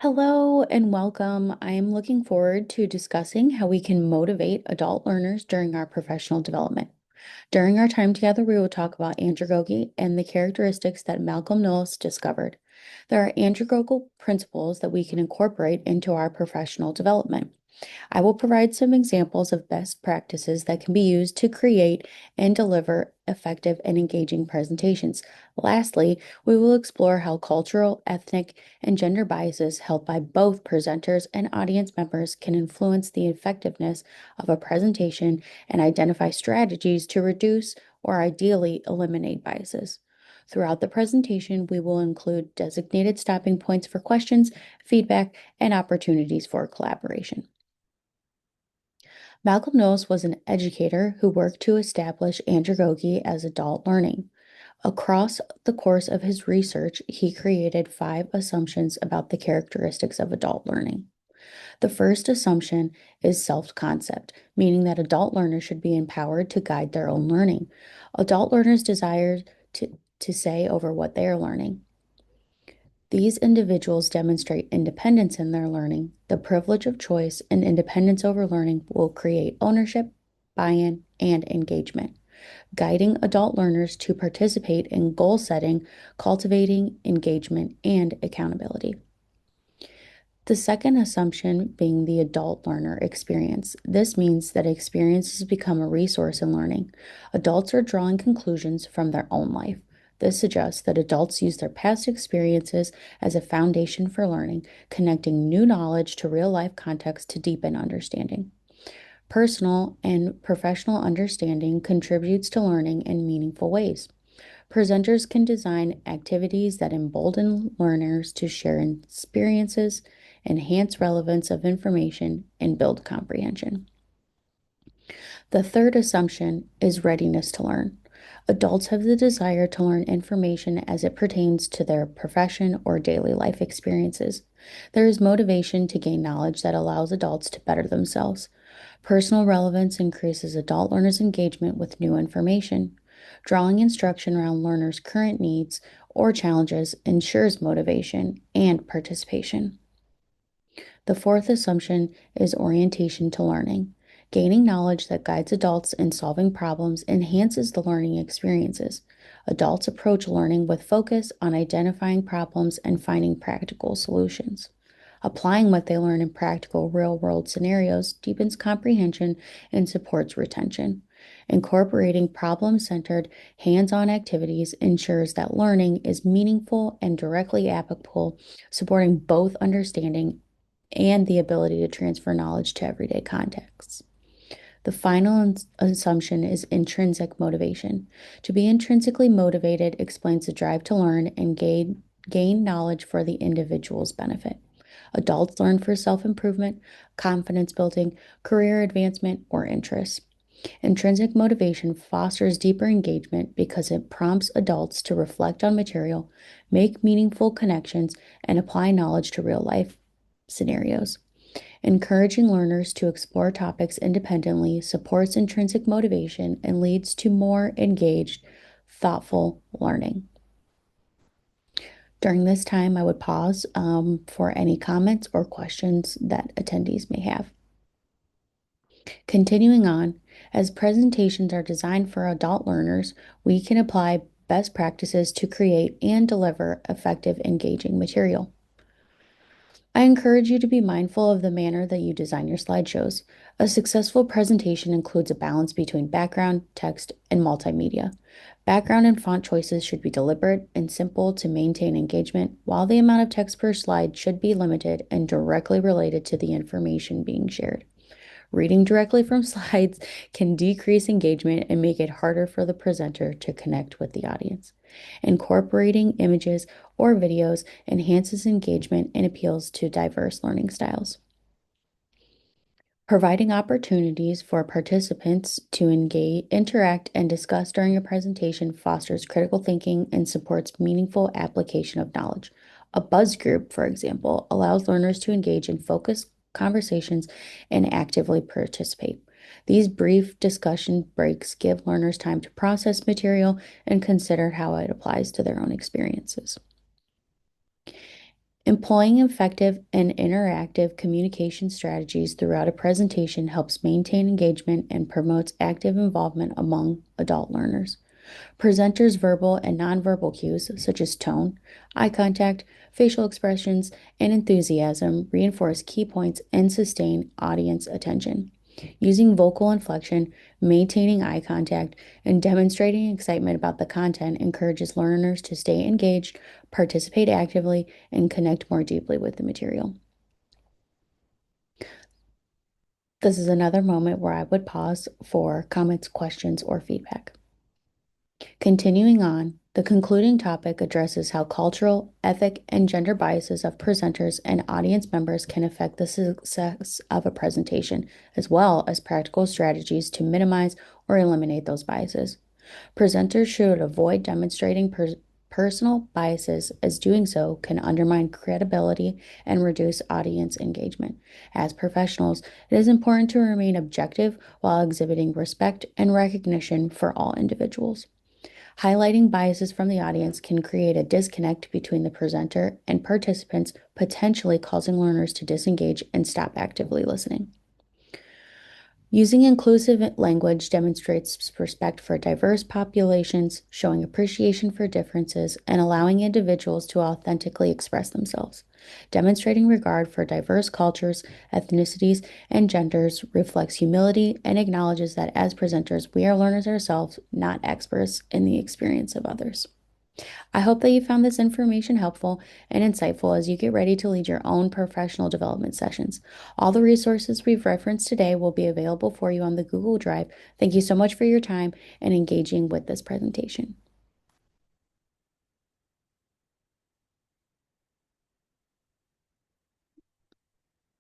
Hello and welcome. I am looking forward to discussing how we can motivate adult learners during our professional development. During our time together, we will talk about andragogy and the characteristics that Malcolm Knowles discovered. There are andragogical principles that we can incorporate into our professional development. I will provide some examples of best practices that can be used to create and deliver effective and engaging presentations. Lastly, we will explore how cultural, ethnic, and gender biases held by both presenters and audience members can influence the effectiveness of a presentation and identify strategies to reduce or ideally eliminate biases. Throughout the presentation, we will include designated stopping points for questions, feedback, and opportunities for collaboration. Malcolm Knowles was an educator who worked to establish andragogy as adult learning. Across the course of his research, he created 5 assumptions about the characteristics of adult learning. The first assumption is self-concept, meaning that adult learners should be empowered to guide their own learning. Adult learners desire to say over what they are learning. These individuals demonstrate independence in their learning. The privilege of choice and independence over learning will create ownership, buy-in, and engagement, guiding adult learners to participate in goal setting, cultivating engagement, and accountability. The second assumption being the adult learner experience. This means that experiences become a resource in learning. Adults are drawing conclusions from their own life. This suggests that adults use their past experiences as a foundation for learning, connecting new knowledge to real life context to deepen understanding. Personal and professional understanding contributes to learning in meaningful ways. Presenters can design activities that embolden learners to share experiences, enhance relevance of information, and build comprehension. The third assumption is readiness to learn. Adults have the desire to learn information as it pertains to their profession or daily life experiences. There is motivation to gain knowledge that allows adults to better themselves. Personal relevance increases adult learners' engagement with new information. Drawing instruction around learners' current needs or challenges ensures motivation and participation. The fourth assumption is orientation to learning. Gaining knowledge that guides adults in solving problems enhances the learning experiences. Adults approach learning with focus on identifying problems and finding practical solutions. Applying what they learn in practical real world scenarios deepens comprehension and supports retention. Incorporating problem centered, hands on activities ensures that learning is meaningful and directly applicable, supporting both understanding and the ability to transfer knowledge to everyday contexts. The final assumption is intrinsic motivation. To be intrinsically motivated explains the drive to learn and gain knowledge for the individual's benefit. Adults learn for self improvement, confidence building, career advancement, or interests. Intrinsic motivation fosters deeper engagement because it prompts adults to reflect on material, make meaningful connections, and apply knowledge to real life scenarios. Encouraging learners to explore topics independently supports intrinsic motivation and leads to more engaged, thoughtful learning. During this time, I would pause for any comments or questions that attendees may have. Continuing on, as presentations are designed for adult learners, we can apply best practices to create and deliver effective, engaging material. I encourage you to be mindful of the manner that you design your slideshows. A successful presentation includes a balance between background, text, and multimedia. Background and font choices should be deliberate and simple to maintain engagement, while the amount of text per slide should be limited and directly related to the information being shared. Reading directly from slides can decrease engagement and make it harder for the presenter to connect with the audience. Incorporating images or videos enhances engagement and appeals to diverse learning styles. Providing opportunities for participants to engage, interact, and discuss during a presentation fosters critical thinking and supports meaningful application of knowledge. A buzz group, for example, allows learners to engage in focused conversations and actively participate. These brief discussion breaks give learners time to process material and consider how it applies to their own experiences. Employing effective and interactive communication strategies throughout a presentation helps maintain engagement and promotes active involvement among adult learners. Presenters' verbal and nonverbal cues, such as tone, eye contact, facial expressions, and enthusiasm, reinforce key points and sustain audience attention. Using vocal inflection, maintaining eye contact, and demonstrating excitement about the content encourages learners to stay engaged, participate actively, and connect more deeply with the material. This is another moment where I would pause for comments, questions, or feedback. Continuing on, the concluding topic addresses how cultural, ethic, and gender biases of presenters and audience members can affect the success of a presentation, as well as practical strategies to minimize or eliminate those biases. Presenters should avoid demonstrating personal biases, as doing so can undermine credibility and reduce audience engagement. As professionals, it is important to remain objective while exhibiting respect and recognition for all individuals. Highlighting biases from the audience can create a disconnect between the presenter and participants, potentially causing learners to disengage and stop actively listening. Using inclusive language demonstrates respect for diverse populations, showing appreciation for differences, and allowing individuals to authentically express themselves. Demonstrating regard for diverse cultures, ethnicities, and genders reflects humility and acknowledges that as presenters, we are learners ourselves, not experts in the experience of others. I hope that you found this information helpful and insightful as you get ready to lead your own professional development sessions. All the resources we've referenced today will be available for you on the Google Drive. Thank you so much for your time and engaging with this presentation.